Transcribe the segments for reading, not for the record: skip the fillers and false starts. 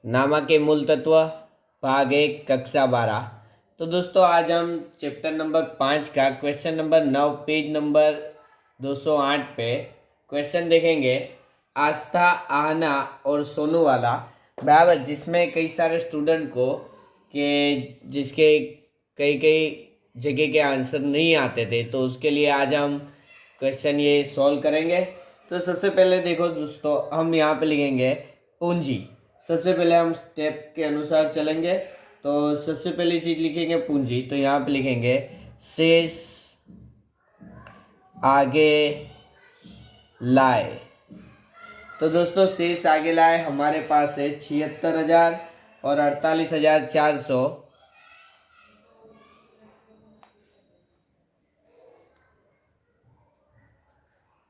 नामा के मूल तत्व भाग 1 कक्षा 12। तो दोस्तों आज हम चैप्टर नंबर 5 का क्वेश्चन नंबर 9 पेज नंबर 208 पे क्वेश्चन देखेंगे। आस्था, आहना और सोनू वाला बराबर, जिसमें कई सारे स्टूडेंट को जिसके कई कई जगह के आंसर नहीं आते थे, तो उसके लिए आज हम क्वेश्चन ये सॉल्व करेंगे। तो सबसे पहले देखो दोस्तों, हम यहाँ पे लिखेंगे पूंजी। सबसे पहले हम स्टेप के अनुसार चलेंगे। तो सबसे पहली चीज लिखेंगे पूंजी। तो यहाँ पे लिखेंगे शेष आगे लाए। तो दोस्तों शेष आगे लाए हमारे पास है 76,000 और 48,400।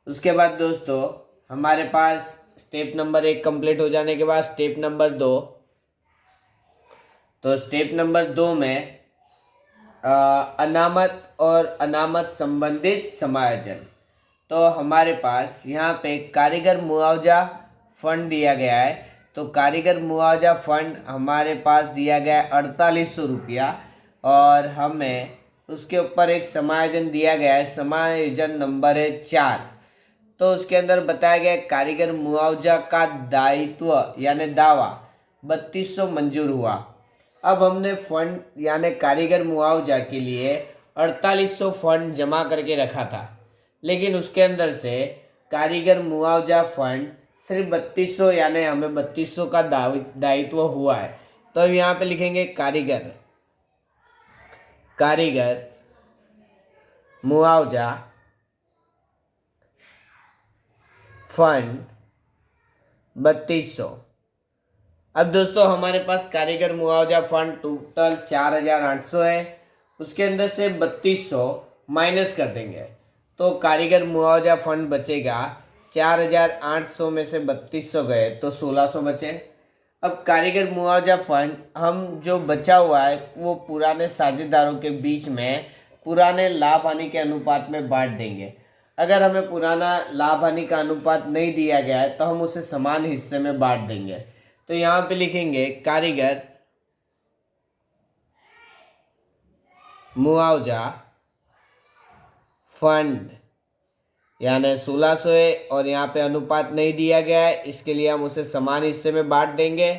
उसके बाद दोस्तों हमारे पास स्टेप नंबर 1 कंप्लीट हो जाने के बाद स्टेप नंबर 2। तो स्टेप नंबर 2 में अनामत और अनामत संबंधित समायोजन। तो हमारे पास यहाँ पे कारीगर मुआवजा फंड दिया गया है। तो कारीगर मुआवजा फंड हमारे पास दिया गया है 4800 रुपया, और हमें उसके ऊपर एक समायोजन दिया गया है। समायोजन नंबर है 4। तो उसके अंदर बताया गया कारीगर मुआवजा का दायित्व यानी दावा 3200 मंजूर हुआ। अब हमने फंड यानी कारीगर मुआवजा के लिए 4800 फंड जमा करके रखा था, लेकिन उसके अंदर से कारीगर मुआवजा फंड सिर्फ 3200 यानी हमें 3200 का दायित्व हुआ है। तो अब यहाँ पे लिखेंगे कारीगर मुआवजा फंड 3200। अब दोस्तों हमारे पास कारीगर मुआवजा फंड टोटल 4,800 है। उसके अंदर से 3200 माइनस कर देंगे तो कारीगर मुआवजा फंड बचेगा। 4,800 में से 3200 गए तो 1,600 बचे। अब कारीगर मुआवजा फंड हम जो बचा हुआ है वो पुराने साझेदारों के बीच में पुराने लाभ हानि के अनुपात में बांट देंगे। अगर हमें पुराना लाभ हानि का अनुपात नहीं दिया गया है तो हम उसे समान हिस्से में बांट देंगे। तो यहाँ पे लिखेंगे कारीगर मुआवजा फंड यानी 1,600 है, और यहाँ पे अनुपात नहीं दिया गया है, इसके लिए हम उसे समान हिस्से में बांट देंगे।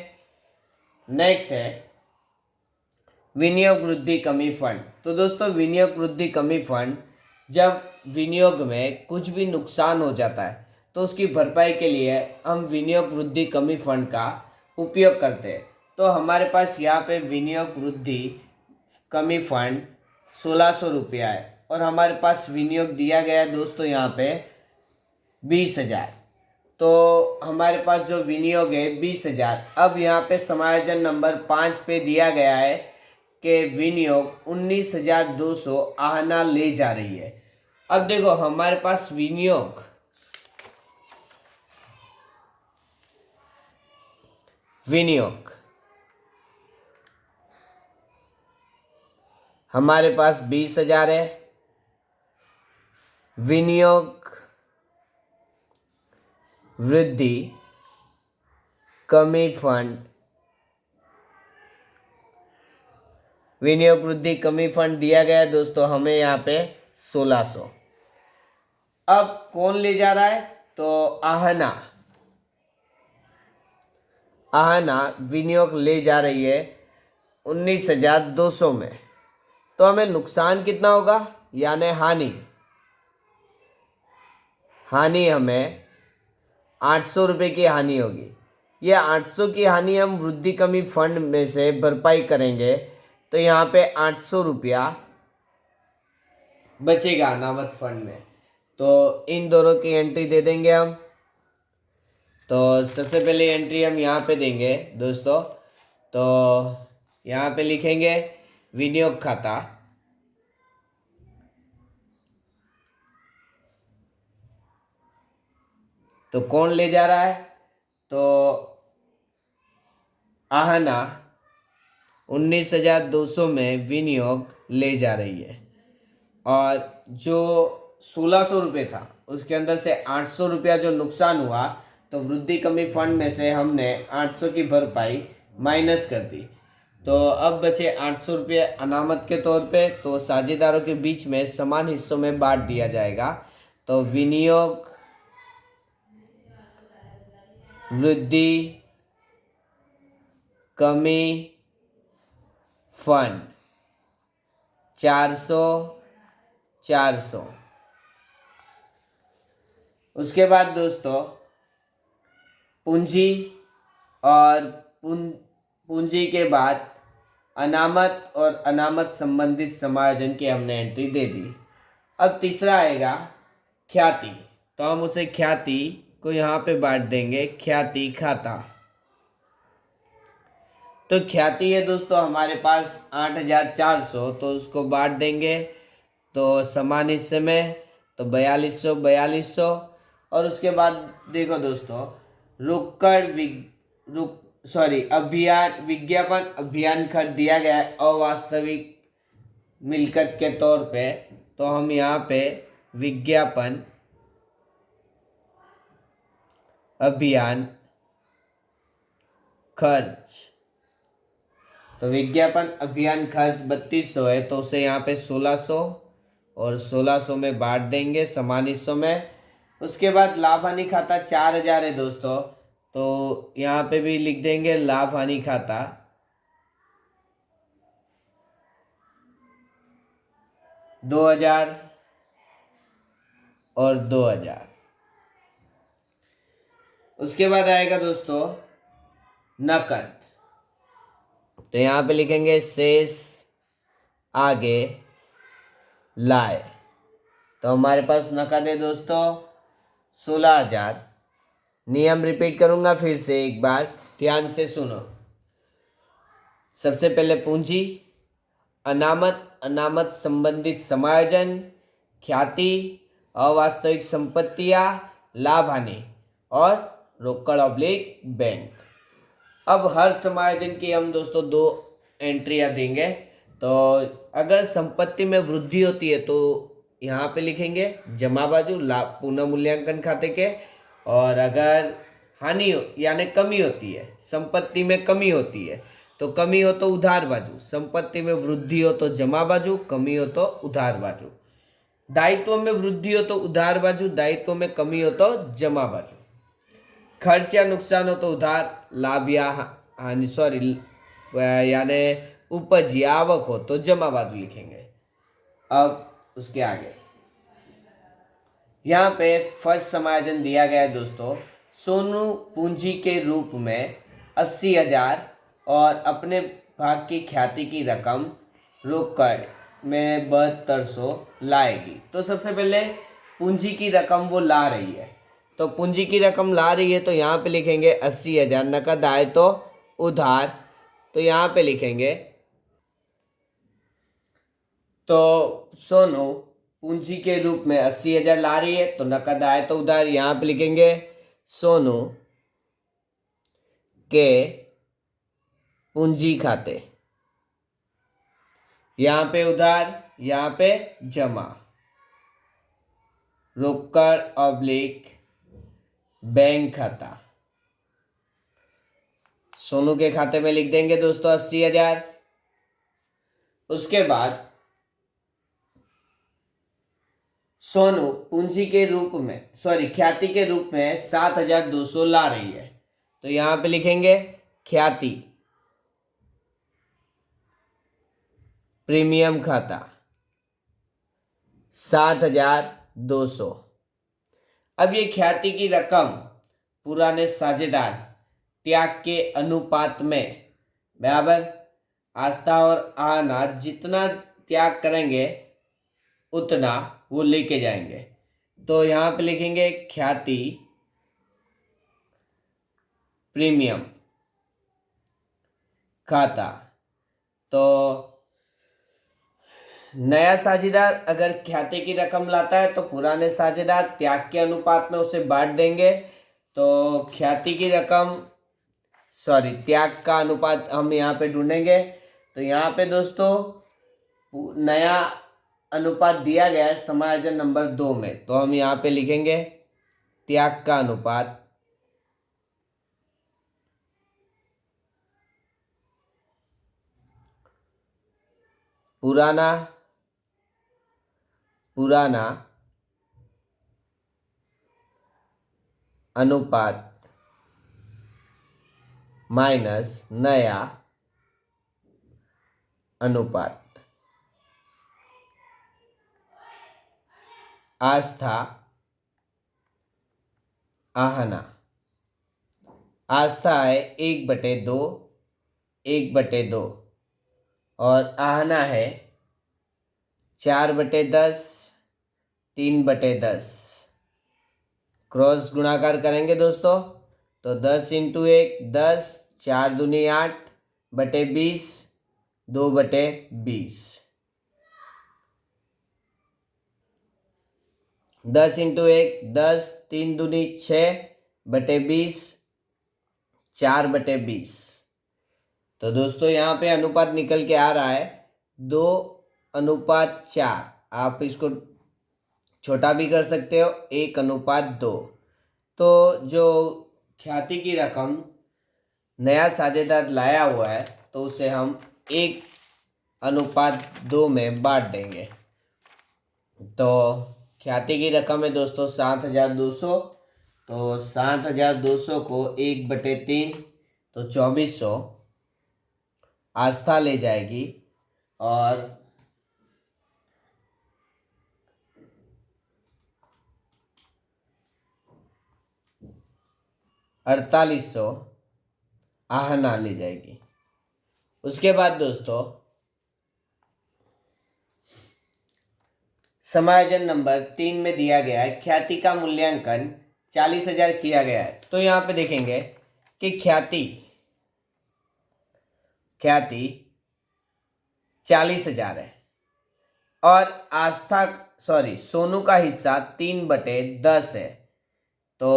नेक्स्ट है विनियोग वृद्धि कमी फंड। तो दोस्तों विनियोग वृद्धि कमी फंड, जब विनियोग में कुछ भी नुकसान हो जाता है तो उसकी भरपाई के लिए हम विनियोग वृद्धि कमी फंड का उपयोग करते हैं। तो हमारे पास यहाँ पे विनियोग वृद्धि कमी फंड 1,600 रुपया है, और हमारे पास विनियोग दिया गया है दोस्तों यहाँ पे 20,000। तो हमारे पास जो विनियोग है 20,000। अब यहाँ पे समायोजन नंबर 5 पे दिया गया है कि विनियोग 19,200 आहना ले जा रही है। अब देखो हमारे पास विनियोग हमारे पास 20,000 है। विनियोग वृद्धि कमी फंड दिया गया है दोस्तों हमें यहाँ पे 1,600। अब कौन ले जा रहा है? तो आहना विनियोग ले जा रही है 19,200 में। तो हमें नुकसान कितना होगा यानी हानि हमें 800 रुपये की हानि होगी। ये 800 की हानि हम वृद्धि कमी फंड में से भरपाई करेंगे, तो यहाँ पे 800 रुपया बचेगा अनामत फंड में। तो इन दोनों की एंट्री दे देंगे हम। तो सबसे पहले एंट्री हम यहाँ पे देंगे दोस्तों। तो यहाँ पे लिखेंगे विनियोग खाता। तो कौन ले जा रहा है? तो आहना 19,200 में विनियोग ले जा रही है, और जो 1,600 रुपये था उसके अंदर से 800 रुपया जो नुकसान हुआ, तो वृद्धि कमी फंड में से हमने 800 की भरपाई माइनस कर दी। तो अब बचे 800 रुपये अनामत के तौर पे। तो साझेदारों के बीच में समान हिस्सों में बांट दिया जाएगा। तो विनियोग, वृद्धि, कमी, फंड 400 400। उसके बाद दोस्तों पूंजी और पूंजी के बाद अनामत और अनामत संबंधित समायोजन की हमने एंट्री दे दी। अब तीसरा आएगा ख्याति। तो हम उसे ख्याति को यहाँ पे बांट देंगे, ख्याति खाता। तो ख्याति है दोस्तों हमारे पास 8400, तो उसको बांट देंगे तो समान हिस्से में, तो 4200 4200। और उसके बाद देखो दोस्तों रोकड़ अभियान विज्ञापन अभियान खर्च दिया गया है अवास्तविक मिल्कत के तौर पे। तो हम यहाँ पे विज्ञापन अभियान खर्च, तो विज्ञापन अभियान खर्च 3200 है, तो उसे यहाँ पे 1600 और 1600 में बांट देंगे समान हिस्सों में। उसके बाद लाभ हानि खाता 4000 है दोस्तों, तो यहाँ पे भी लिख देंगे लाभ हानि खाता 2000 और 2000। उसके बाद आएगा दोस्तों नकद। तो यहाँ पे लिखेंगे शेष आगे लाए। तो हमारे पास नकद है दोस्तों 16000। नियम रिपीट करूँगा फिर से एक बार, ध्यान से सुनो। सबसे पहले पूंजी, अनामत अनामत संबंधित समायोजन, ख्याति, अवास्तविक संपत्तियां, लाभ हानि और रोकड़ ऑब्लिक बैंक। अब हर समायोजन की हम दोस्तों 2 एंट्रियां देंगे। तो अगर संपत्ति में वृद्धि होती है तो यहाँ पे लिखेंगे जमा बाजू लाभ पुनः मूल्यांकन खाते के। और अगर हानि यानी कमी होती है, संपत्ति में कमी होती है, तो कमी हो तो उधार बाजू, संपत्ति में वृद्धि हो तो जमा बाजू, कमी हो तो उधार बाजू। दायित्व में वृद्धि हो तो उधार बाजू, दायित्व में कमी हो तो जमा बाजू। खर्च या नुकसान हो तो उधार, लाभ या हानि यानी उपज या आवक हो तो जमा बाजू लिखेंगे। अब उसके आगे यहाँ पे फर्स्ट समायोजन दिया गया है दोस्तों, सोनू पूंजी के रूप में 80,000 और अपने भाग की ख्याति की रकम रोकड़ में 7200 लाएगी। तो सबसे पहले पूंजी की रकम वो ला रही है, तो पूंजी की रकम ला रही है तो यहाँ पे लिखेंगे 80,000। नकद आए तो उधार, तो यहाँ पे लिखेंगे तो सोनू पूंजी के रूप में 80,000 ला रही है, तो नकद आए तो उधार, यहाँ पे लिखेंगे सोनू के पूंजी खाते, यहाँ पे उधार, यहाँ पे जमा, रोकड़ ऑब्लिक बैंक खाता। सोनू के खाते में लिख देंगे दोस्तों 80,000। उसके बाद सोनू पूंजी के रूप में ख्याति के रूप में 7,200 ला रही है, तो यहाँ पे लिखेंगे ख्याति प्रीमियम खाता 7,200। अब ये ख्याति की रकम पुराने साझेदार त्याग के अनुपात में बराबर, आस्था और आना जितना त्याग करेंगे उतना वो लेके जाएंगे। तो यहाँ पे लिखेंगे ख्याति प्रीमियम खाता। तो नया साझेदार अगर ख्याति की रकम लाता है तो पुराने साझेदार त्याग के अनुपात में उसे बांट देंगे। तो ख्याति की रकम त्याग का अनुपात हम यहाँ पे ढूंढेंगे। तो यहाँ पे दोस्तों नया अनुपात दिया गया है समायोजन नंबर 2 में, तो हम यहाँ पे लिखेंगे त्याग का अनुपात पुराना पुराना अनुपात माइनस नया अनुपात। आस्था आहना। आस्था है 1/2, 1/2 और आहना है 4/10, 3/10। क्रॉस गुणाकार करेंगे दोस्तों तो 10 × 1 10, 4 दूनी 8 बटे 20, 2/20। 10 × 1 10, 3 दूनी 6 बटे 20, 4/20। तो दोस्तों यहाँ पे अनुपात निकल के आ रहा है 2:4। आप इसको छोटा भी कर सकते हो, 1:2। तो जो ख्याति की रकम नया साझेदार लाया हुआ है तो उसे हम 1:2 में बांट देंगे। तो ख्याति की रकम है दोस्तों 7,200। तो 7,200 को 1/3 तो 2,400 आस्था ले जाएगी और 4,800 आहना ले जाएगी। उसके बाद दोस्तों समायोजन नंबर 3 में दिया गया है ख्याति का मूल्यांकन 40,000 किया गया है। तो यहाँ पे देखेंगे कि ख्याति 40,000 है और आस्था सोनू का हिस्सा 3/10 है। तो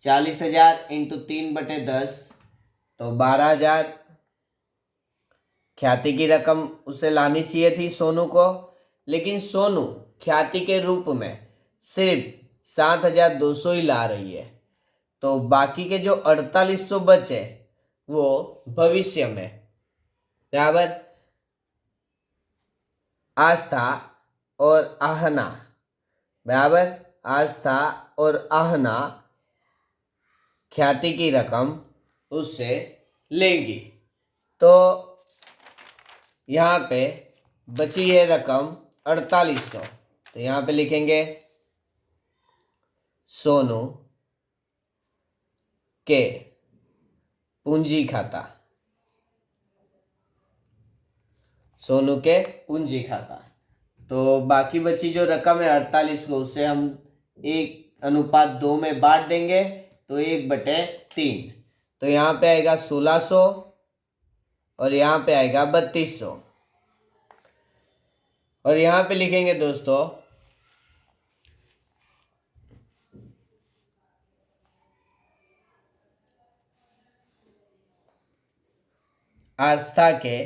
40,000 × 3/10 तो 12,000 ख्याति की रकम उसे लानी चाहिए थी सोनू को, लेकिन सोनू ख्याति के रूप में सिर्फ 7,200 ही ला रही है। तो बाकी के जो 4,800 बचे वो भविष्य में बराबर आस्था और आहना बराबर आस्था और आहना ख्याति की रकम उससे लेंगी। तो यहाँ पे बची है रकम 4,800। तो यहाँ पे लिखेंगे सोनू के पूंजी खाता, सोनू के पूंजी खाता। तो बाकी बची जो रकम है 48 को उसे हम 1:2 में बांट देंगे तो 1/3। तो यहाँ पे आएगा 1,600 और यहाँ पे आएगा 3,200 और यहाँ पे लिखेंगे दोस्तों आस्था के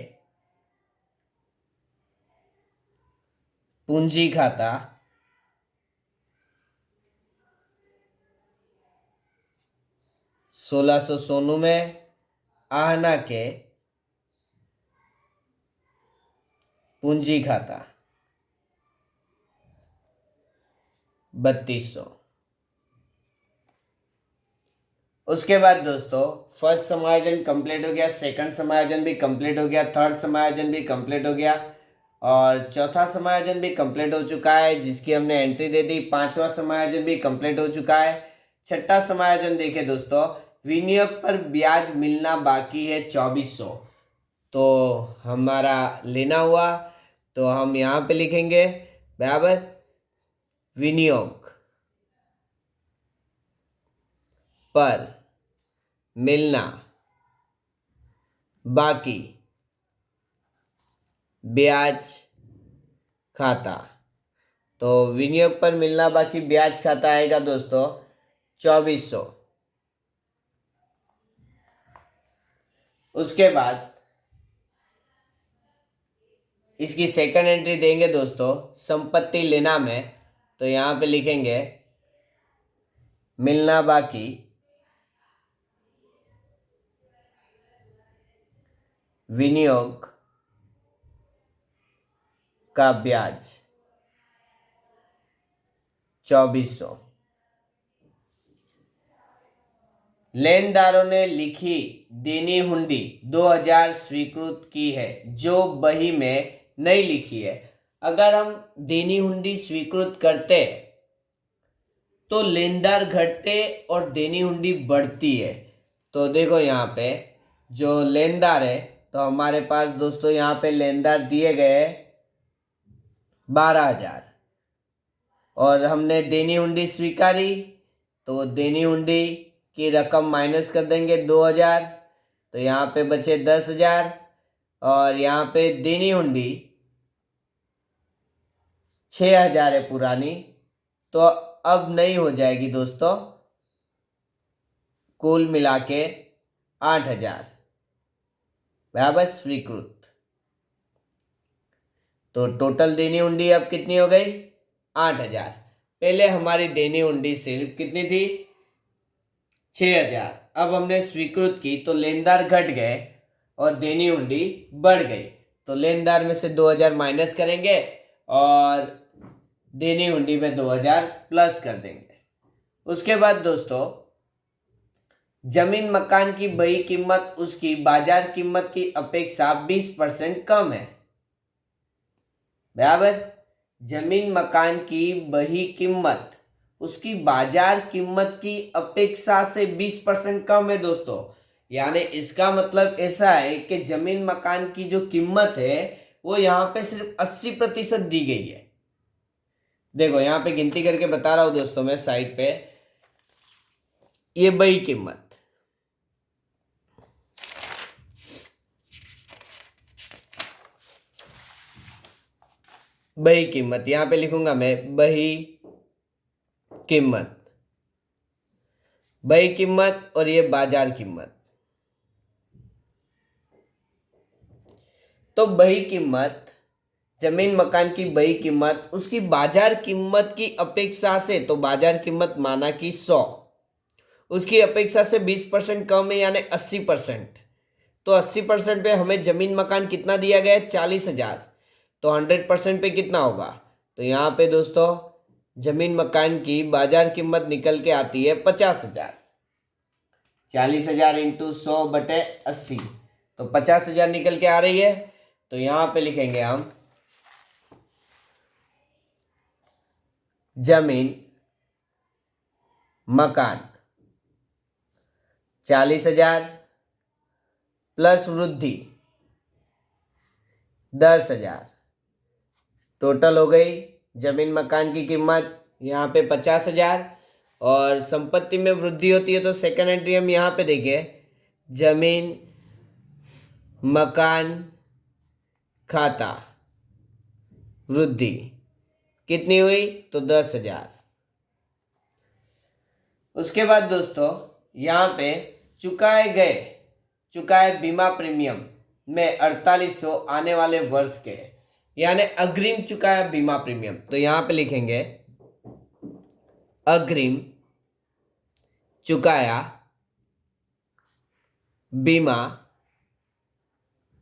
पूंजी खाता 1,600 सोनू में, आहना के पूंजी खाता 3,200। उसके बाद दोस्तों फर्स्ट समायोजन कंप्लीट हो गया, सेकंड समायोजन भी कंप्लीट हो गया, थर्ड समायोजन भी कंप्लीट हो गया और चौथा समायोजन भी कंप्लीट हो चुका है जिसकी हमने एंट्री दे दी। पांचवा समायोजन भी कंप्लीट हो चुका है। छठा समायोजन देखे दोस्तों, विनियोग पर ब्याज मिलना बाकी है 2,400। तो हमारा लेना हुआ तो हम यहाँ पे लिखेंगे बराबर विनियोग पर मिलना बाकी ब्याज खाता। तो विनियोग पर मिलना बाकी ब्याज खाता आएगा दोस्तों 2,400। उसके बाद इसकी सेकंड एंट्री देंगे दोस्तों संपत्ति लेना में। तो यहाँ पे लिखेंगे मिलना बाकी विनियोग का ब्याज 2400। लेनदारों ने लिखी देनी हुंडी 2000 स्वीकृत की है, जो बही में नहीं लिखी है। अगर हम देनी हुंडी स्वीकृत करते तो लेनदार घटते और देनी हुंडी बढ़ती है। तो देखो यहाँ पे जो लेनदार है, तो हमारे पास दोस्तों यहाँ पे लेनदार दिए गए 12,000 और हमने देनी हुंडी स्वीकारी, तो देनी हुंडी की रकम माइनस कर देंगे 2000, तो यहाँ पे बचे 10,000 और यहाँ पे देनी हुंडी 6,000 है पुरानी, तो अब नहीं हो जाएगी दोस्तों, कुल मिला के 8,000 बराबर स्वीकृत। तो टोटल देनी हुंडी अब कितनी हो गई? 8,000। पहले हमारी देनी हुंडी सिर्फ कितनी थी? 6,000। अब हमने स्वीकृत की तो लेनदार घट गए और देनी हुंडी बढ़ गई, तो लेनदार में से 2,000 माइनस करेंगे और देनी हुंडी में 2,000 प्लस कर देंगे। उसके बाद दोस्तों जमीन मकान की बही कीमत उसकी बाजार कीमत की अपेक्षा 20% कम है, बराबर। जमीन मकान की बही कीमत उसकी बाजार कीमत की अपेक्षा से 20% कम है दोस्तों। यानी इसका मतलब ऐसा है कि जमीन मकान की जो कीमत है वो यहाँ पे सिर्फ 80% दी गई है। देखो यहाँ पे गिनती करके बता रहा हूं दोस्तों मैं साइड पे, ये बही कीमत, बही कीमत यहां पे लिखूंगा मैं, बही कीमत, बही कीमत और ये बाजार कीमत। तो बही कीमत, जमीन मकान की बही कीमत उसकी बाजार कीमत की अपेक्षा से, तो बाजार कीमत माना कि 100, उसकी अपेक्षा से 20% कम है यानी 80%। तो 80% पे हमें जमीन मकान कितना दिया गया है? 40,000। तो 100% पे कितना होगा? तो यहाँ पे दोस्तों जमीन मकान की बाजार कीमत निकल के आती है 50,000। 40,000 इंटू 100/80, तो 50,000 निकल के आ रही है। तो यहाँ पे लिखेंगे हम जमीन मकान 40,000 प्लस वृद्धि 10,000, टोटल हो गई जमीन मकान की कीमत यहाँ पे 50,000। और संपत्ति में वृद्धि होती है तो सेकंड एंट्री हम यहाँ पे देखें, जमीन मकान खाता वृद्धि कितनी हुई? तो 10,000। उसके बाद दोस्तों यहाँ पे चुकाए बीमा प्रीमियम में 4800 आने वाले वर्ष के, यानी अग्रिम चुकाया बीमा प्रीमियम। तो यहाँ पे लिखेंगे अग्रिम चुकाया बीमा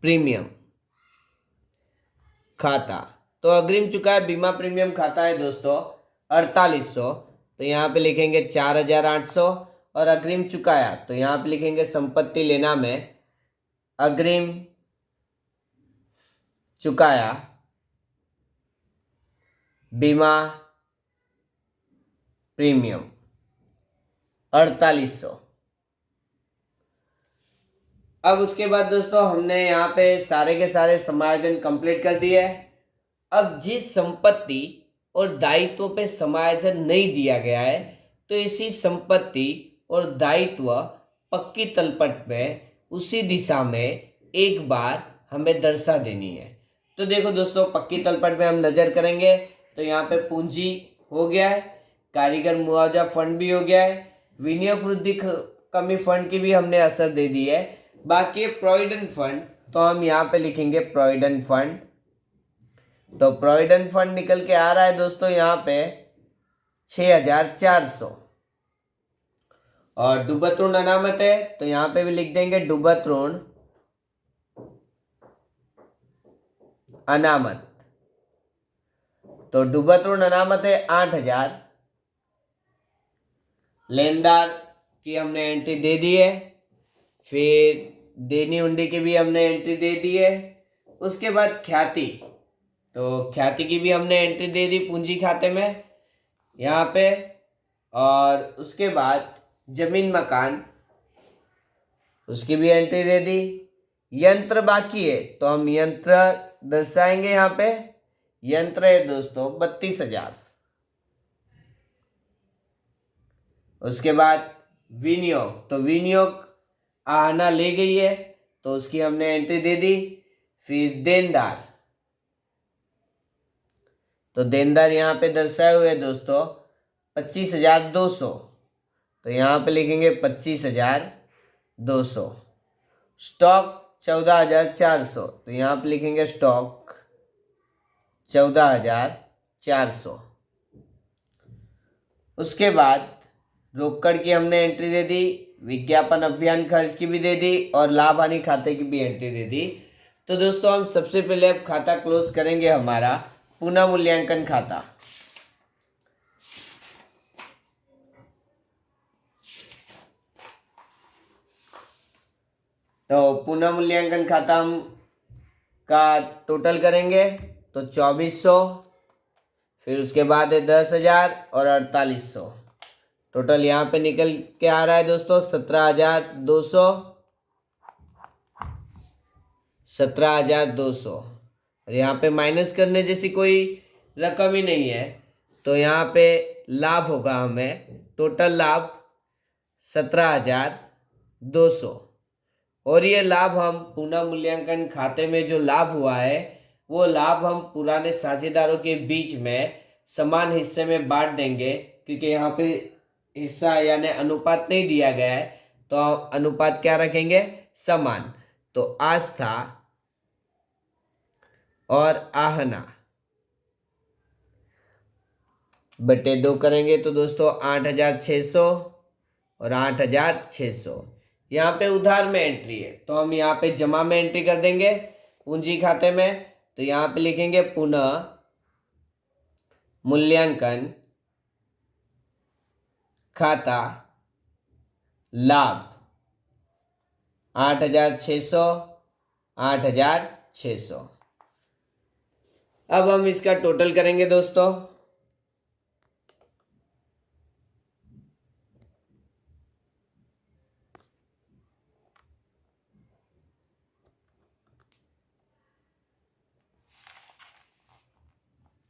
प्रीमियम खाता। तो अग्रिम चुकाया बीमा प्रीमियम खाता है दोस्तों 4800, तो यहाँ पे लिखेंगे 4,800। और अग्रिम चुकाया, तो यहाँ पे लिखेंगे संपत्ति लेना में अग्रिम चुकाया बीमा प्रीमियम 4800। अब उसके बाद दोस्तों हमने यहाँ पे सारे के सारे समायोजन कंप्लीट कर दिए। अब जिस संपत्ति और दायित्व पे समायोजन नहीं दिया गया है, तो इसी संपत्ति और दायित्व पक्की तलपट में उसी दिशा में एक बार हमें दर्शा देनी है। तो देखो दोस्तों पक्की तलपट में हम नजर करेंगे तो यहाँ पे पूंजी हो गया है, कारीगर मुआवजा फंड भी हो गया है, विनियोग वृद्धि कमी फंड की भी हमने असर दे दी है। बाकी प्रोविडेंट फंड, तो हम यहाँ पे लिखेंगे प्रोविडेंट फंड। तो प्रोविडेंट फंड निकल के आ रहा है दोस्तों यहाँ पे 6,400। और डूबत ऋण अनामत है तो यहाँ पे भी लिख देंगे डूबत ऋण अनामत। तो डूबत ऋण अनामत है 8,000। लेनदार की हमने एंट्री दे दी है, फिर देनी हुंडी की भी हमने एंट्री दे दी है। उसके बाद ख्याति, तो ख्याति की भी हमने एंट्री दे दी पूंजी खाते में यहाँ पे। और उसके बाद जमीन मकान, उसकी भी एंट्री दे दी। यंत्र बाकी है तो हम यंत्र दर्शाएंगे यहाँ पे। यंत्र है दोस्तों 32,000। उसके बाद विनियोग, तो विनियोग आहना ले गई है तो उसकी हमने एंट्री दे दी। फिर देनदार, तो देनदार यहाँ पे दर्शाए हुए दोस्तों 25,200, तो यहाँ पे लिखेंगे 25,200। स्टॉक 14,400, तो यहाँ पे लिखेंगे स्टॉक 14,400। उसके बाद रोकड़ की हमने एंट्री दे दी, विज्ञापन अभियान खर्च की भी दे दी और लाभ हानि खाते की भी एंट्री दे दी। तो दोस्तों हम सबसे पहले अब खाता क्लोज करेंगे, हमारा पुनः मूल्यांकन खाता। तो पुनः मूल्यांकन खाता हम का टोटल करेंगे तो 2,400, फिर उसके बाद है 10,000 और 4,800। टोटल यहाँ पे निकल के आ रहा है दोस्तों 17,200। 17,200 और यहाँ पे माइनस करने जैसी कोई रकम ही नहीं है, तो यहाँ पे लाभ होगा हमें टोटल लाभ 17,200। और ये लाभ हम पुनः मूल्यांकन खाते में जो लाभ हुआ है वो लाभ हम पुराने साझेदारों के बीच में समान हिस्से में बांट देंगे, क्योंकि यहाँ पे हिस्सा यानी अनुपात नहीं दिया गया है, तो अनुपात क्या रखेंगे, समान। तो आस्था और आहना बटे 2 करेंगे तो दोस्तों 8,600 और 8,600। यहाँ पे उधार में एंट्री है तो हम यहाँ पे जमा में एंट्री कर देंगे पूंजी खाते में। तो यहाँ पे लिखेंगे पुनः मूल्यांकन खाता लाभ 8,600, 8,600। अब हम इसका टोटल करेंगे दोस्तों।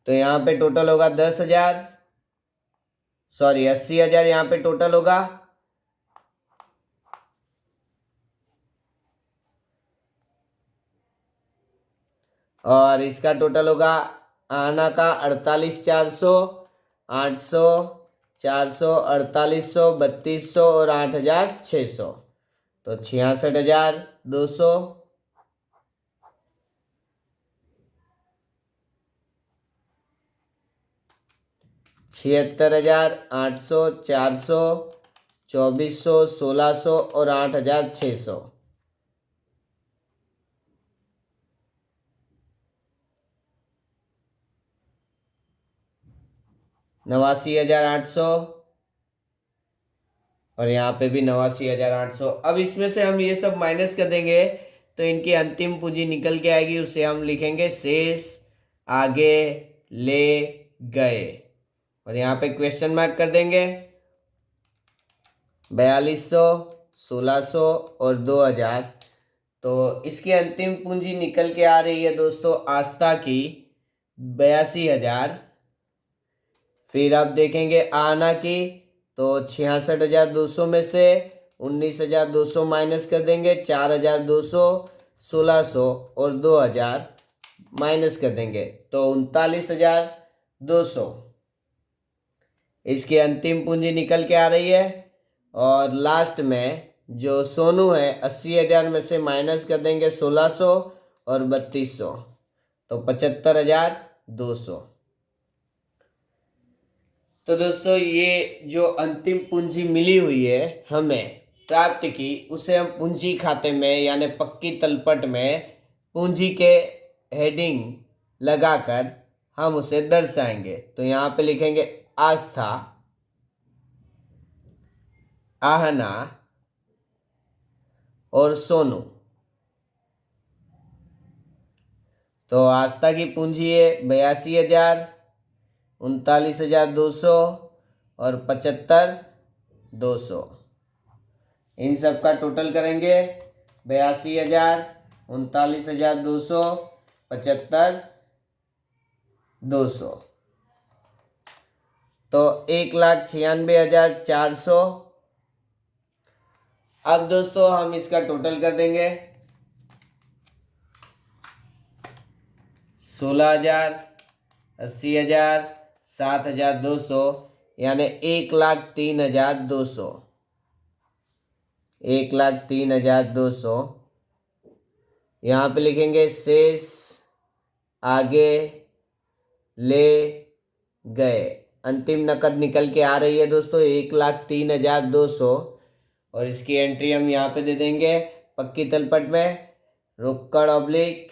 तो यहाँ पे टोटल होगा 10,000, सॉरी 80,000 यहाँ पे टोटल होगा। और इसका टोटल होगा आना का 48,400, 800, 400, 4800, 3200 और 8,600, तो 66,200। 76,800, 400, 2,400, 1,600 और 8,600। 89,800 और यहाँ पे भी 89,800। अब इसमें से हम ये सब माइनस कर देंगे तो इनकी अंतिम पूंजी निकल के आएगी, उसे हम लिखेंगे शेष आगे ले गए और यहाँ पे क्वेश्चन मार्क कर देंगे। 4,200, 1,600 और 2,000, तो इसकी अंतिम पूंजी निकल के आ रही है दोस्तों आस्था की 82,000। फिर आप देखेंगे आना की, तो 66,200 में से 19,200 माइनस कर देंगे, 4,200, 1,600 और 2,000 माइनस कर देंगे तो 39,200 इसकी अंतिम पूंजी निकल के आ रही है। और लास्ट में जो सोनू है 80,000 में से माइनस कर देंगे 1,600 और 3,200, तो 75,200। तो दोस्तों ये जो अंतिम पूंजी मिली हुई है हमें प्राप्त की, उसे हम पूंजी खाते में यानी पक्की तलपट में पूंजी के हेडिंग लगाकर हम उसे दर्शाएंगे। तो यहाँ पे लिखेंगे आस्था, आहना और सोनू। तो आस्था की पूंजी है 82,000, 39,200 और 75,200। इन सब का टोटल करेंगे 82,000, 39,200, 75,200। तो 1,96,400। अब दोस्तों हम इसका टोटल कर देंगे 16,000, 80,000, 7,200, यानी 1,03,200। 1,03,200 यहाँ पे लिखेंगे शेष आगे ले गए। अंतिम नकद निकल के आ रही है दोस्तों 1,03,200 और इसकी एंट्री हम यहाँ पे दे देंगे पक्की तलपट में, रोकड़ ऑब्लिक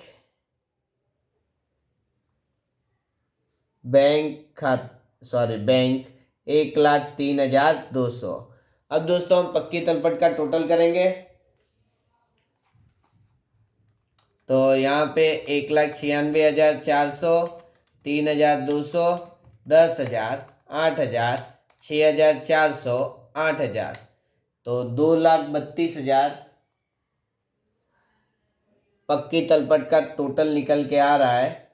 बैंक 1,03,200। अब दोस्तों हम पक्की तलपट का टोटल करेंगे। तो यहाँ पे 1,96,400, 3,200, 10,000, 8,000, 6,400, 8,000, तो 2,32,000 पक्की तलपट का टोटल निकल के आ रहा है।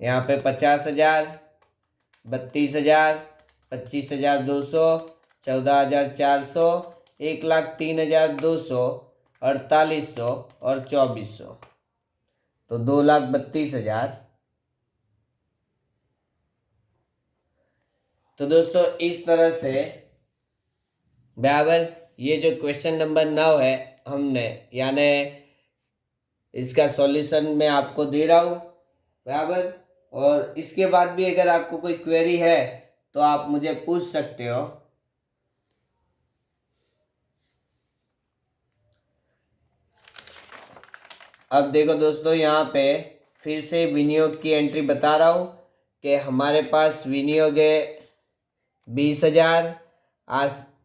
यहाँ पे 50,000, 32,000, 25,200, 14,400, 1,03,200, 4,800 और 2,400, तो 2,32,000। तो दोस्तों इस तरह से बराबर ये जो क्वेश्चन नंबर 9 है हमने यानी इसका सॉल्यूशन मैं आपको दे रहा हूँ बराबर। और इसके बाद भी अगर आपको कोई क्वेरी है तो आप मुझे पूछ सकते हो। अब देखो दोस्तों यहाँ पे फिर से विनियोग की एंट्री बता रहा हूँ कि हमारे पास विनियोग है 20,000,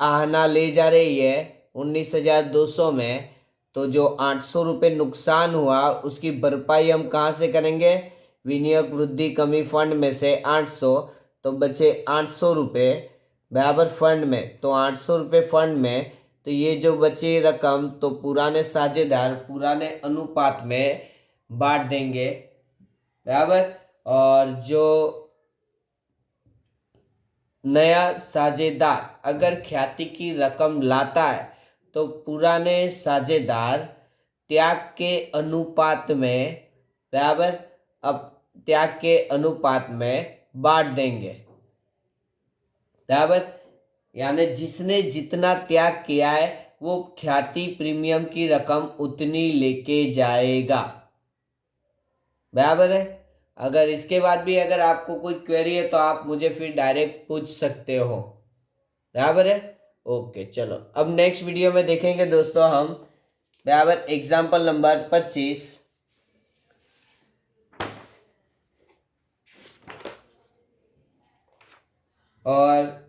आहना ले जा रही है 19,200 में। तो जो 800 रुपये नुकसान हुआ उसकी भरपाई हम कहाँ से करेंगे, विनियोग वृद्धि कमी फंड में से 800, तो बचे 800 रुपये बराबर फंड में। तो 800 रुपये फंड में, तो ये जो बची रकम तो पुराने साझेदार पुराने अनुपात में बांट देंगे बराबर। और जो नया साझेदार अगर ख्याति की रकम लाता है तो पुराने साझेदार त्याग के अनुपात में बराबर अब त्याग के अनुपात में बांट देंगे बराबर। यानी जिसने जितना त्याग किया है वो ख्याति प्रीमियम की रकम उतनी लेके जाएगा बराबर है। अगर इसके बाद भी अगर आपको कोई क्वेरी है तो आप मुझे फिर डायरेक्ट पूछ सकते हो बराबर है। ओके चलो अब नेक्स्ट वीडियो में देखेंगे दोस्तों हम बराबर एग्जाम्पल नंबर 25 और